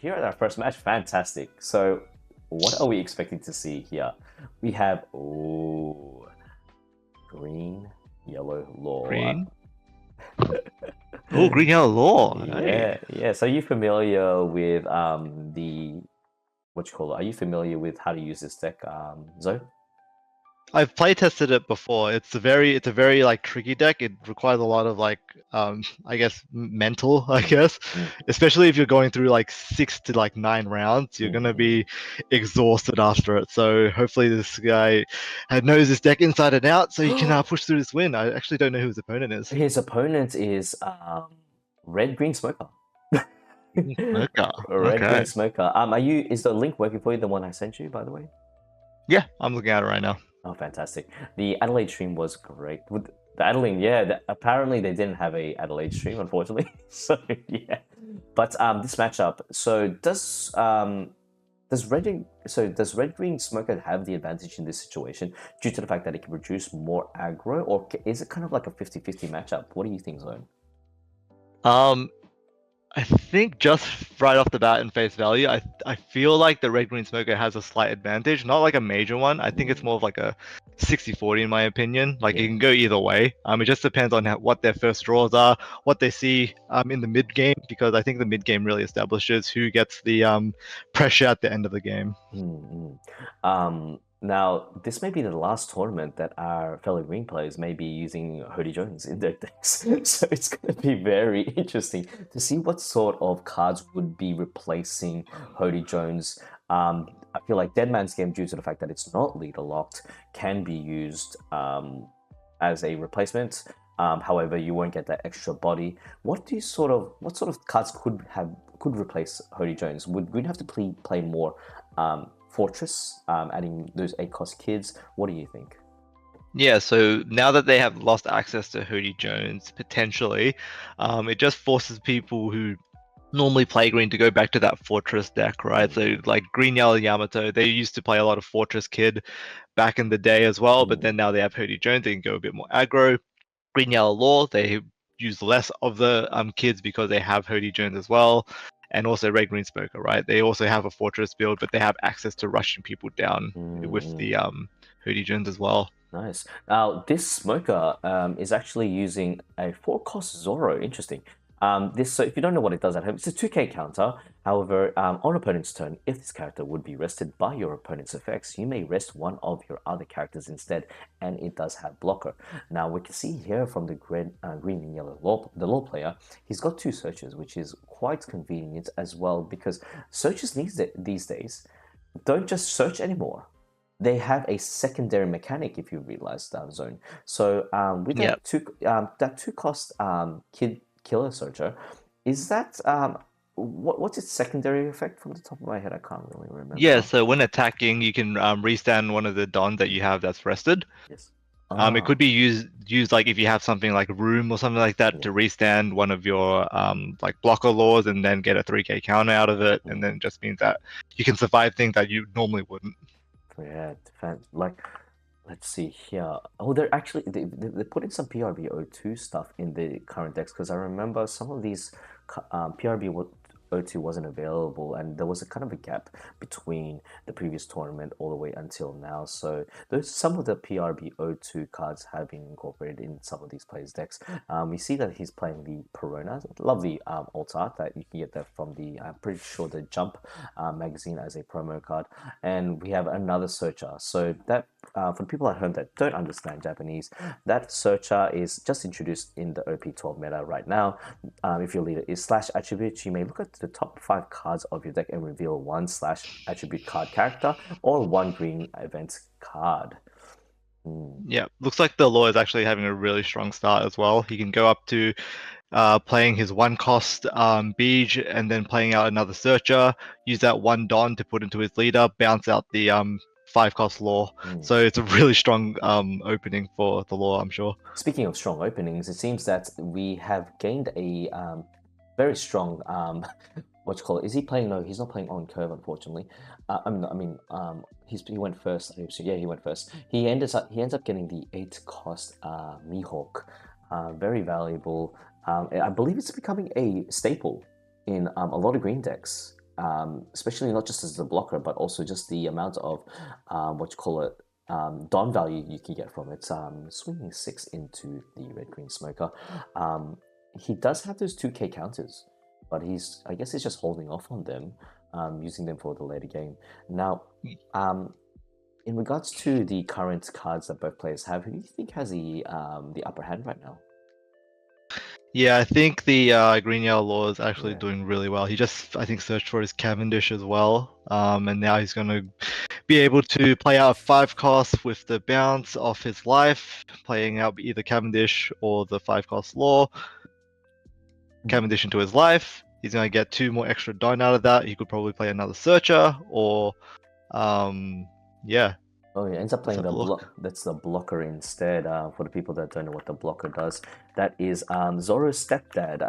here at our first match. Fantastic. So, what are we expecting to see here? We have green, yellow, law. Green. Oh, green yellow law. Hey. Yeah. So, are you familiar with the what you call it? Are you familiar with how to use this deck, Zoe? I've play tested it before. It's a very like tricky deck. It requires a lot of like I guess mental, I guess. Mm, Especially if you're going through like 6 to 9 rounds, you're mm, gonna mm. be exhausted after it. So hopefully this guy knows his deck inside and out, so he can push through this win. I actually don't know who his opponent is. His opponent is red green smoker. Okay. Red green Okay. smoker. Is the link working for you? The one I sent you, by the way. Yeah, I'm looking at it right now. Oh, fantastic! The Adelaide stream was great. With the Adelaide, yeah. Apparently, they didn't have a Adelaide stream, unfortunately. So yeah, but this matchup. So does red green smoker have the advantage in this situation due to the fact that it can produce more aggro, or is it kind of like a 50-50 matchup? What do you think, Zone? Um, I think just right off the bat in face value, I feel like the red green smoker has a slight advantage, not like a major one. I think it's more of like a 60-40 in my opinion. Like it Yeah. can go either way. It just depends on what their first draws are, what they see in the mid game, because I think the mid game really establishes who gets the pressure at the end of the game. Now, this may be the last tournament that our fellow green players may be using Hody Jones in their decks. So it's going to be very interesting to see what sort of cards would be replacing Hody Jones. I feel like Dead Man's Game, due to the fact that it's not leader locked, can be used as a replacement. However, you won't get that extra body. What sort of cards could replace Hody Jones? Would we have to play more Fortress, adding those 8-cost kids? What do you think? Yeah, so now that they have lost access to Hody Jones, potentially, it just forces people who normally play green to go back to that Fortress deck, right? So like Green Yellow Yamato, they used to play a lot of Fortress Kid back in the day as well, but then now they have Hody Jones, they can go a bit more aggro. Green Yellow Law, they use less of the kids because they have Hody Jones as well. And also Red Green Smoker, right? They also have a Fortress build, but they have access to rushing people down with the Hody Jones as well. Nice. Now, this smoker is actually using a 4-cost Zoro. Interesting. So if you don't know what it does at home, it's a 2k counter. However, on opponent's turn, if this character would be rested by your opponent's effects, you may rest one of your other characters instead, and it does have blocker. Now, we can see here from the green and yellow law player, he's got 2 searches, which is quite convenient as well, because searches these days don't just search anymore. They have a secondary mechanic, if you realize, that Zone. So with that two cost killer searcher, is that what's its secondary effect from the top of my head? I can't really remember. Yeah, so when attacking, you can restand one of the dons that you have that's rested. Yes. It could be used like if you have something like Room or something like that to restand one of your like blocker laws and then get a 3k counter out of it, and then it just means that you can survive things that you normally wouldn't. Yeah, defense. Like, let's see here. Oh, they're actually they put in some PRB02 stuff in the current decks, because I remember some of these PRB02 wasn't available, and there was a kind of a gap between the previous tournament all the way until now. So some of the PRB02 cards have been incorporated in some of these players' decks. We see that he's playing the Perona, lovely alt art that you can get that from the, I'm pretty sure, the Jump magazine as a promo card. And we have another searcher. So that for the people at home that don't understand Japanese, that searcher is just introduced in the OP12 meta right now. If your leader is /attributes, you may look at the top 5 cards of your deck and reveal one /attribute card character or one green event card. Yeah, looks like the law is actually having a really strong start as well. He can go up to playing his 1-cost Beej and then playing out another searcher, use that 1 Don to put into his leader, bounce out the 5-cost law. So it's a really strong opening for the law, I'm sure. Speaking of strong openings, it seems that we have gained a very strong what you call it? Is he playing? No, he's not playing on curve, unfortunately. He went first. So yeah, he went first. He ends up getting the 8-cost Mihawk, very valuable. I believe it's becoming a staple in a lot of green decks. especially not just as a blocker, but also just the amount of what you call it, Don value you can get from it. Swinging 6 into the red green smoker. He does have those 2k counters, but I guess he's just holding off on them, using them for the later game. Now, in regards to the current cards that both players have, who do you think has the upper hand right now? Yeah, I think the Green Yellow Law is actually Yeah. doing really well. He just, I think, searched for his Cavendish as well. And now he's going to be able to play out 5 costs with the bounce off his life, playing out either Cavendish or the 5 cost Law. Cavendish into his life. He's going to get 2 more extra Don out of that. He could probably play another Searcher or, yeah. Oh, he ends up playing have a look. that's the blocker instead. For the people that don't know what the blocker does, that is Zoro's stepdad,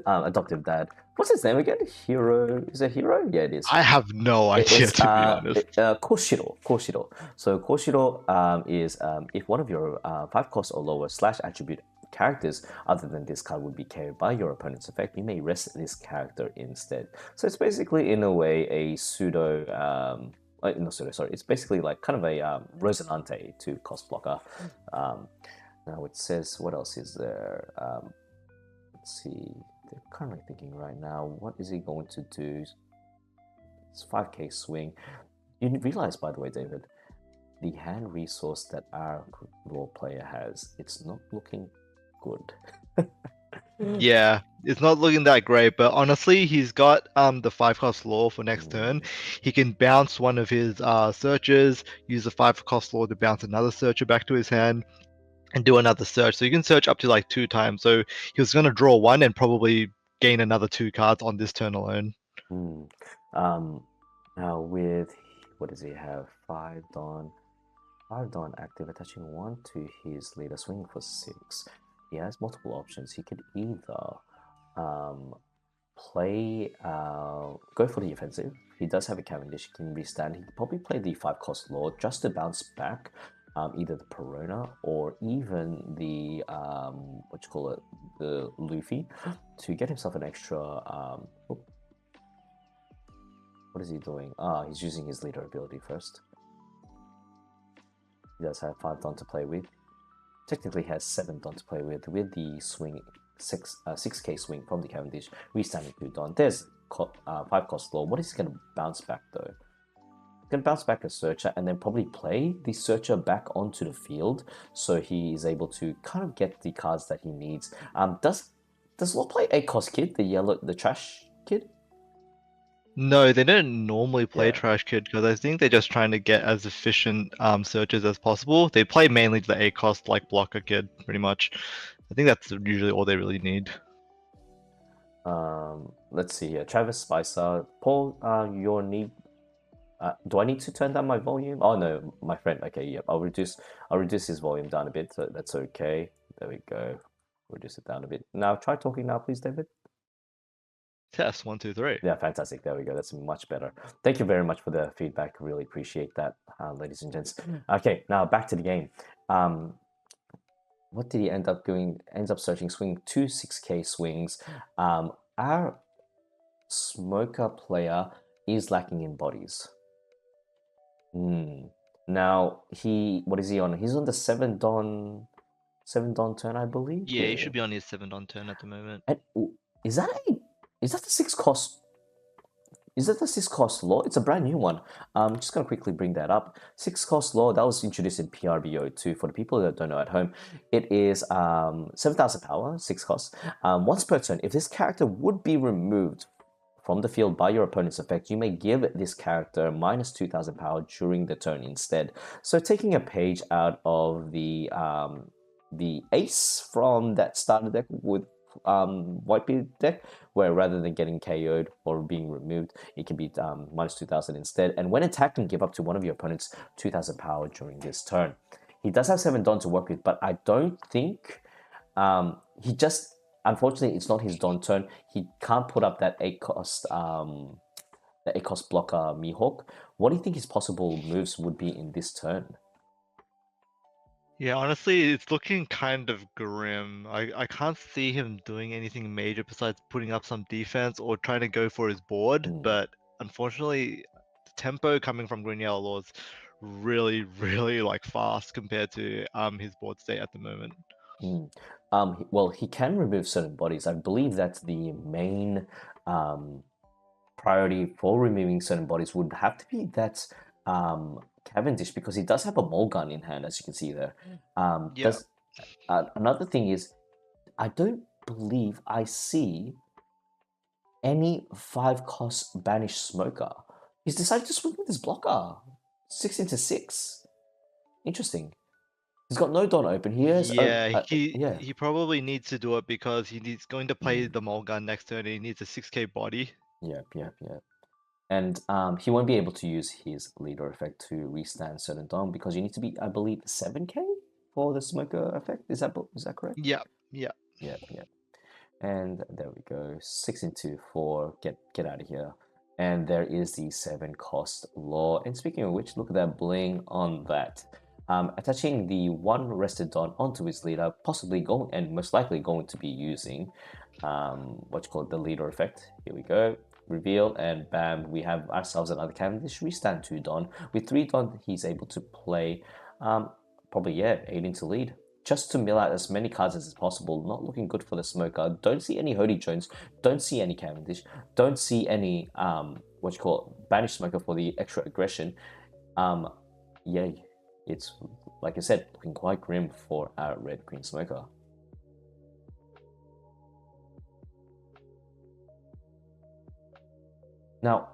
adoptive dad. What's his name again? Hero? Is it Hero? Yeah, it is. I have no idea, It's to be honest. Koshiro. Koshiro. So Koshiro is if one of your 5 cost or lower / attribute characters other than this card would be carried by your opponent's effect, you may rest this character instead. So it's basically, in a way, a pseudo. No, sorry. It's basically like kind of a Rosinante to cost blocker. Now it says, what else is there? Let's see. They're currently thinking right now, what is he going to do? It's 5k swing. You realize, by the way, David, the hand resource that our raw player has, it's not looking good. Yeah, it's not looking that great, but honestly, he's got the 5 cost Law for next turn. He can bounce one of his searches, use the 5 cost Law to bounce another searcher back to his hand, and do another search. So you can search up to like 2 times. So he was going to draw 1 and probably gain another 2 cards on this turn alone. Now with, what does he have? 5 Dawn. 5 Dawn active, attaching 1 to his leader, swinging for 6. He has multiple options. He could either play, go for the offensive. He does have a Cavendish, he can restand. He could probably play the 5 cost Law just to bounce back either the Perona or even the, what you call it, the Luffy, to get himself an extra, what is he doing? He's using his leader ability first. He does have 5 Dawn to play with. Technically has 7 Dawn to play with the swing 6k swing from the Cavendish, restanding 2 Dawn. There's 5 cost Law. What is he going to bounce back though? He's going to bounce back a Searcher and then probably play the Searcher back onto the field, so he is able to kind of get the cards that he needs. Does Law play 8 cost Kid, the trash kid? No, they don't normally play Trash Kid because I think they're just trying to get as efficient searches as possible. They play mainly the 8 cost like Blocker Kid, pretty much. I think that's usually all they really need. Let's see here. Travis Spicer. Paul, your need. Do I need to turn down my volume? Oh no, my friend. Okay, yep. I'll reduce his volume down a bit, so that's okay. There we go. Reduce it down a bit. Now try talking now, please, David. Test 1, 2, 3. Yeah, fantastic. There we go. That's much better. Thank you very much for the feedback. Really appreciate that, ladies and gents. Okay, now back to the game. What did he end up doing? Ends up searching, swinging 2 6k swings. Our smoker player is lacking in bodies. Now what is he on? He's on the 7 Dawn turn, I believe. Yeah, he should be on his 7 Dawn turn at the moment. And is that the 6 cost? Is that the 6 cost Law? It's a brand new one. I'm just going to quickly bring that up. 6 cost Law, that was introduced in PRBO2. For the people that don't know at home, it is 7,000 power, 6 cost. Once per turn, if this character would be removed from the field by your opponent's effect, you may give this character minus 2,000 power during the turn instead. So taking a page out of the Ace from that starter deck with Whitebeard deck, where rather than getting KO'd or being removed, it can be minus 2,000 instead. And when attacking, give up to one of your opponent's 2,000 power during this turn. He does have 7 Dawn to work with, but I don't think unfortunately, it's not his Dawn turn. He can't put up that 8 cost blocker Mihawk. What do you think his possible moves would be in this turn? Yeah, honestly, it's looking kind of grim. I can't see him doing anything major besides putting up some defense or trying to go for his board. Mm, But unfortunately, the tempo coming from Green Yellow Law is really, really like fast compared to his board state at the moment. mm. Well, he can remove certain bodies. I believe that's the main um, priority for removing certain bodies would have to be that Cavendish because he does have a mole gun in hand, as you can see there. Yeah. Does Another thing is I don't believe I see any 5 cost banished smoker. He's decided to swing with his blocker. 6 into 6. Interesting. He's got no Don open. He has Yeah, yeah. he probably needs to do it because he's going to play Mm, the Mulgun next turn and he needs a 6k body. yeah, yeah, yeah. And he won't be able to use his leader effect to restand certain Don because you need to be, I believe, 7k for the smoker effect. Is that correct? Yeah, yeah. Yeah, yeah. And there we go. 6 into 4. Get out of here. And there is the 7 cost law. And speaking of which, look at that bling on that. Attaching the one rested Don onto his leader, possibly going and most likely going to be using what you call it, the leader effect. Here we go. Reveal and bam, we have ourselves another Cavendish. We stand 2 Don. With 3 Don, he's able to play probably, yeah, 8 into lead just to mill out as many cards as possible. Not looking good for the smoker. Don't see any Hody Jones. Don't see any Cavendish. Don't see any what you call it, Banish Smoker for the extra aggression. Yeah, it's like I said, looking quite grim for our red green smoker. Now,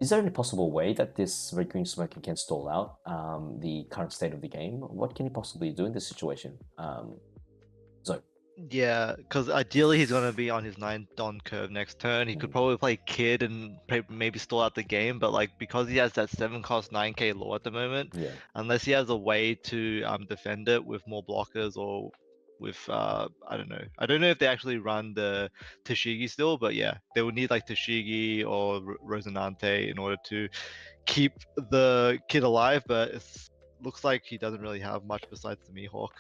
is there any possible way that this red green smoker can stall out the current state of the game? What can he possibly do in this situation? So. Yeah, because ideally he's gonna be on his 9 Don curve next turn. He could probably play Kid and maybe stall out the game, but like because he has that 7 cost 9k law at the moment, Yeah. unless he has a way to defend it with more blockers or with I don't know. I don't know if they actually run the Tashigi still, but yeah, they would need like Tashigi or Rosinante in order to keep the Kid alive. But it looks like he doesn't really have much besides the Mihawk.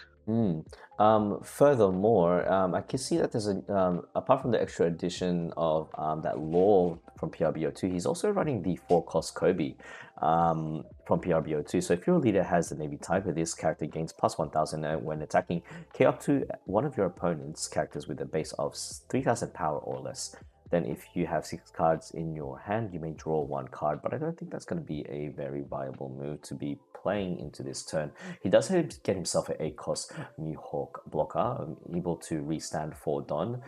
Furthermore, I can see that there's apart from the extra addition of that law from PRBO2, he's also running the 4 cost Kobe from PRBO2. So if your leader has the Navy Tiger, this character gains plus 1000 when attacking K up to one of your opponent's characters with a base of 3000 power or less. Then if you have 6 cards in your hand, you may draw 1 card, but I don't think that's going to be a very viable move to be playing into this turn. He does have to get himself an 8 cost Mihawk blocker, able to restand for Don.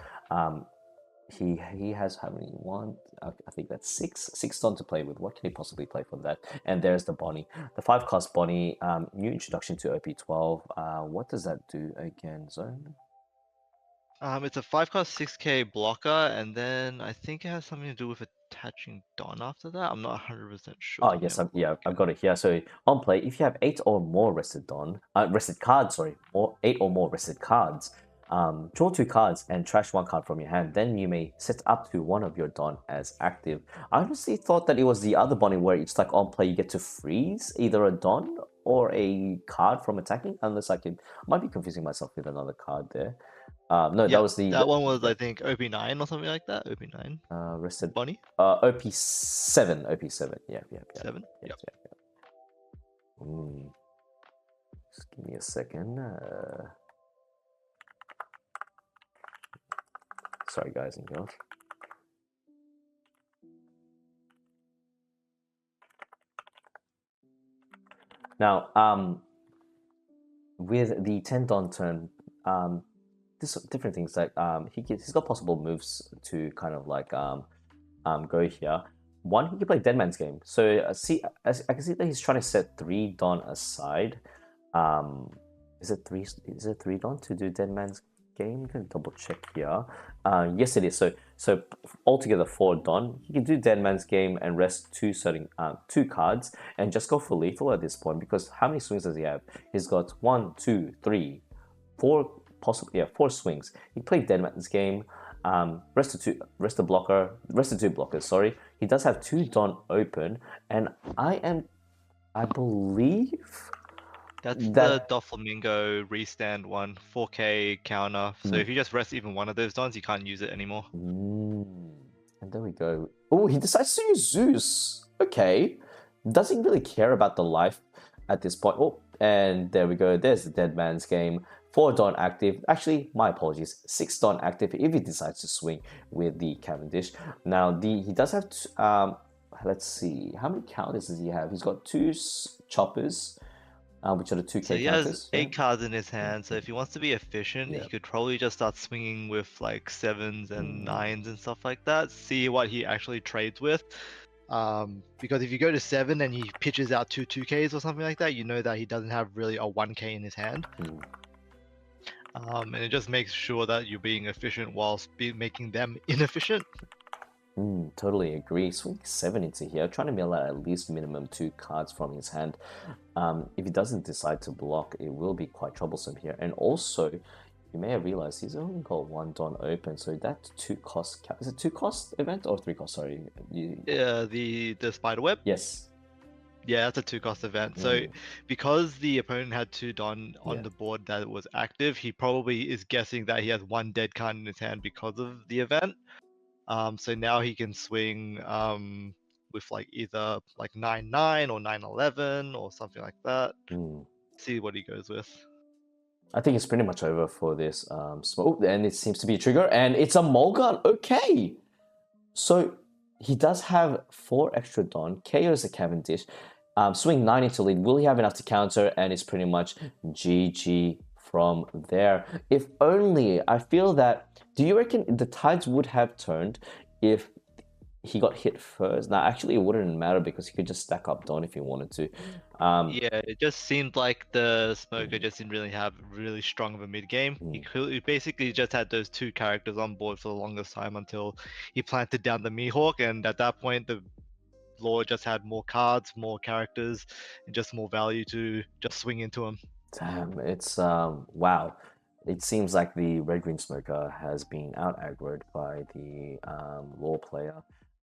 He has how many? One, I think that's six Don to play with. What can he possibly play for that? And there's the Bonnie, the 5 cost Bonnie. New introduction to OP12. What does that do again, Zone? It's a 5 cost 6k blocker, and then I think it has something to do with attaching Don after that. I'm not 100% sure. Oh Let me yes, have a yeah, look. I've got it here. So on play, if you have 8 or more rested cards, sorry, or 8 or more rested cards, draw 2 cards and trash 1 card from your hand. Then you may set up to one of your Don as active. I honestly thought that it was the other Bonnie where it's like on play you get to freeze either a Don or a card from attacking. Unless I might be confusing myself with another card there. No, that Yeah, was that one was yeah, I think OP9 or something like that. OP9. rested. Bonnie OP7, OP7. Yeah, yeah, yeah, 7. yeah, Yep. yeah. Just give me a second. Sorry, guys and girls. Now, with the 10 Don turn, this different things like he's got possible moves to kind of like go here. One, he can play Dead Man's Game. So I can see that he's trying to set 3 Don aside. Is it 3 Don to do Dead Man's Game? I'm gonna double check here. Yes, it is. So altogether 4 Don. He can do Dead Man's Game and rest 2 cards and just go for lethal at this point because how many swings does he have? He's got 1, 2, 3, 4, possibly 4 swings. He played Dead Man's Game. Rested 2 blockers. Sorry, he does have 2 Don open, and I believe That's the That Doflamingo restand one, 4K counter. So if you just rest even one of those dons, you can't use it anymore. And there we go. Oh, he decides to use Zeus. Okay. Doesn't really care about the life at this point. Oh, and there we go. There's the Dead Man's Game. 4 Don active. Actually, my apologies. 6 Don active if he decides to swing with the Cavendish. Now, he does have, let's see. How many counters does he have? He's got 2 choppers, which are the 2K So he counters. has 8 cards in his hand, so if he wants to be efficient, he could probably just start swinging with like 7s and 9s and stuff like that, see what he actually trades with. Because if you go to 7 and he pitches out 2 2Ks or something like that, you know that he doesn't have really a 1K in his hand. And it just makes sure that you're being efficient whilst making them inefficient. Totally agree. Swing 7 into here, trying to mill out at least minimum 2 cards from his hand. If he doesn't decide to block, it will be quite troublesome here. And also, you may have realized he's only got 1 Don open, so that 2 cost cap. Is it 2 cost event or 3 cost? Sorry. Yeah, the spiderweb. Yes. Yeah, that's a 2 cost event. So because the opponent had 2 Don on the board that was active, he probably is guessing that he has 1 dead card in his hand because of the event. So now he can swing with like either like 9-9 or 9-11 or something like that. See what he goes with. I think it's pretty much over for this smoke, and it seems to be a trigger, and it's a Mulgun. Okay. So he does have 4 extra Don, KOs the Cavendish, swing 9 into lead. Will he have enough to counter? And it's pretty much GG from there. If only, I feel that, do you reckon the tides would have turned if he got hit first? Now, actually, it wouldn't matter because he could just stack up Don if he wanted to. Yeah, it just seemed like the Smoker just didn't really have really strong of a mid game. He basically just had those 2 characters on board for the longest time until he planted down the Mihawk, and at that point, the Lord just had more cards, more characters, and just more value to just swing into him. Damn, it's wow. It seems like the red-green smoker has been out aggroed by the law player.